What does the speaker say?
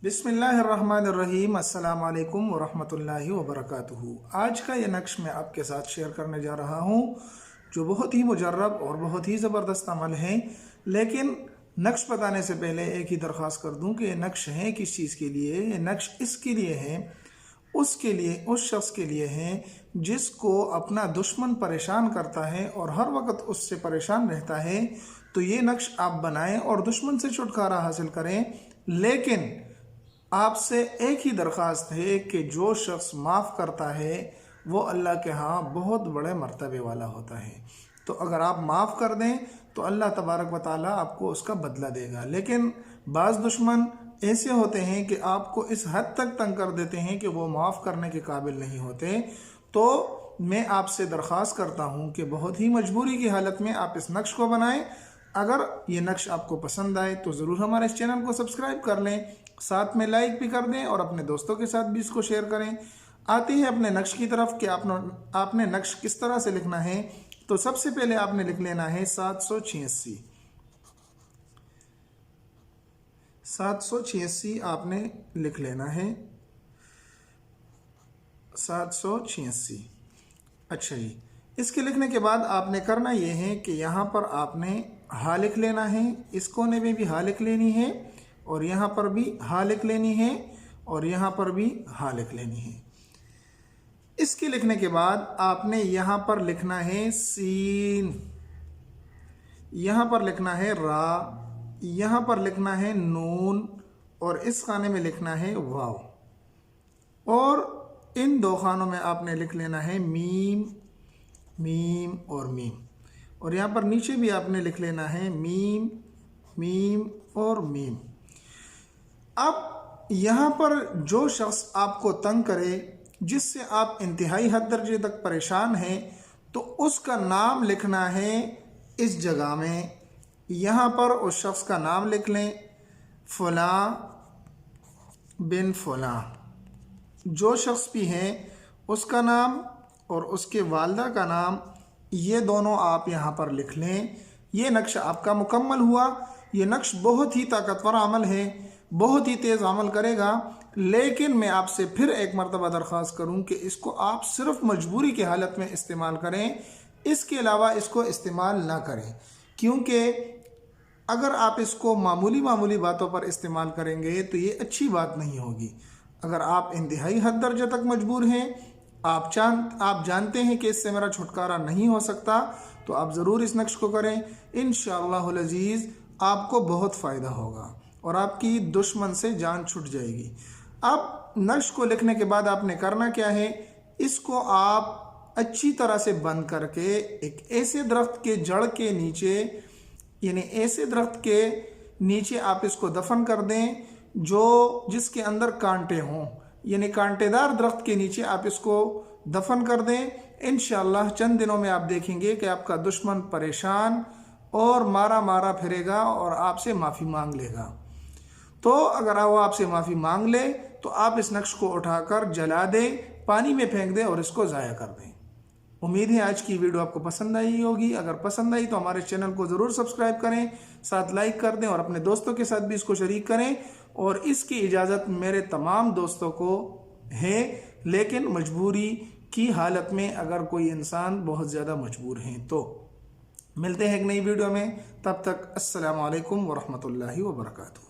बिस्मिल्लाहिर्रहमानिर्रहीम। अस्सलाम वालेकुम वरहमतुल्लाहि वबरकातुहू। आज का ये नक्श मैं आपके साथ शेयर करने जा रहा हूँ जो बहुत ही मुजर्रब और बहुत ही ज़बरदस्त अमल है। लेकिन नक्श बताने से पहले एक ही दरख्वास्त कर दूँ कि ये नक्श है किस चीज़ के लिए। ये नक्श इसके लिए है, उसके लिए, उस शख्स के लिए है जिसको अपना दुश्मन परेशान करता है और हर वक्त उससे परेशान रहता है। तो ये नक्श आप बनाएं और दुश्मन से छुटकारा हासिल करें। लेकिन आपसे एक ही दरख्वास्त है कि जो शख्स माफ़ करता है वो अल्लाह के यहाँ बहुत बड़े मर्तबे वाला होता है। तो अगर आप माफ़ कर दें तो अल्लाह तबारक व तआला आपको उसका बदला देगा। लेकिन बाज़ दुश्मन ऐसे होते हैं कि आपको इस हद तक तंग कर देते हैं कि वो माफ़ करने के काबिल नहीं होते। तो मैं आपसे दरख्वास्त करता हूँ कि बहुत ही मजबूरी की हालत में आप इस नक्श को बनाएं। अगर ये नक्श आपको पसंद आए तो ज़रूर हमारे इस चैनल को सब्सक्राइब कर लें, साथ में लाइक भी कर दें और अपने दोस्तों के साथ भी इसको शेयर करें। आते हैं अपने नक्श की तरफ कि आपने नक्श किस तरह से लिखना है। तो सबसे पहले आपने लिख लेना है 786। 786 आपने लिख लेना है, 786। अच्छा जी, इसके लिखने के बाद आपने करना ये है कि यहाँ पर आपने हा लिख लेना है, इस कोने में भी हा लिख लेनी है और यहाँ पर भी हा लिख लेनी है और यहाँ पर भी हा लिख लेनी है। इसके लिखने के बाद आपने यहाँ पर लिखना है सीन, यहाँ पर लिखना है रा, यहाँ पर लिखना है नून और इस खाने में लिखना है वाव। और इन दो खानों में आपने लिख लेना है मीम, मीम और मीम। और यहाँ पर नीचे भी आपने लिख लेना है मीम, मीम और मीम। अब यहाँ पर जो शख्स आपको तंग करे, जिससे आप इंतहाई हद दर्जे तक परेशान हैं, तो उसका नाम लिखना है इस जगह में। यहाँ पर उस शख्स का नाम लिख लें, फ़लाँ बिन फ़लाँ। जो शख्स भी हैं उसका नाम और उसके वालदा का नाम, ये दोनों आप यहाँ पर लिख लें। ये नक्श आपका मुकम्मल हुआ। ये नक्श बहुत ही ताकतवर अमल है, बहुत ही तेज़ अमल करेगा। लेकिन मैं आपसे फिर एक मरतबा दरख्वास्त करूं कि इसको आप सिर्फ मजबूरी की हालत में इस्तेमाल करें, इसके अलावा इसको इस्तेमाल ना करें। क्योंकि अगर आप इसको मामूली बातों पर इस्तेमाल करेंगे तो ये अच्छी बात नहीं होगी। अगर आप इंतहाई हद दर्जे तक मजबूर हैं, आप जानते हैं कि इससे मेरा छुटकारा नहीं हो सकता, तो आप ज़रूर इस नक्श को करें। इंशाअल्लाहुल अज़ीज़ आपको बहुत फ़ायदा होगा और आपकी दुश्मन से जान छूट जाएगी। अब नक्श को लिखने के बाद आपने करना क्या है, इसको आप अच्छी तरह से बंद करके एक ऐसे दरख्त के जड़ के नीचे, यानी ऐसे दरख्त के नीचे आप इसको दफन कर दें जिसके अंदर कांटे हों, यानी कांटेदार दरख्त के नीचे आप इसको दफन कर दें। इंशाअल्लाह चंद दिनों में आप देखेंगे कि आपका दुश्मन परेशान और मारा मारा फिरेगा और आपसे माफ़ी मांग लेगा। तो अगर वो आपसे माफ़ी मांग ले तो आप इस नक्श को उठाकर जला दें, पानी में फेंक दें और इसको ज़ाया कर दें। उम्मीद है आज की वीडियो आपको पसंद आई होगी। अगर पसंद आई तो हमारे चैनल को ज़रूर सब्सक्राइब करें, साथ लाइक कर दें और अपने दोस्तों के साथ भी इसको शरीक करें। और इसकी इजाज़त मेरे तमाम दोस्तों को है, लेकिन मजबूरी की हालत में अगर कोई इंसान बहुत ज़्यादा मजबूर है तो। मिलते हैं एक नई वीडियो में, तब तक अस्सलाम वालेकुम वरहमतुल्लाहि वबरकातुहू।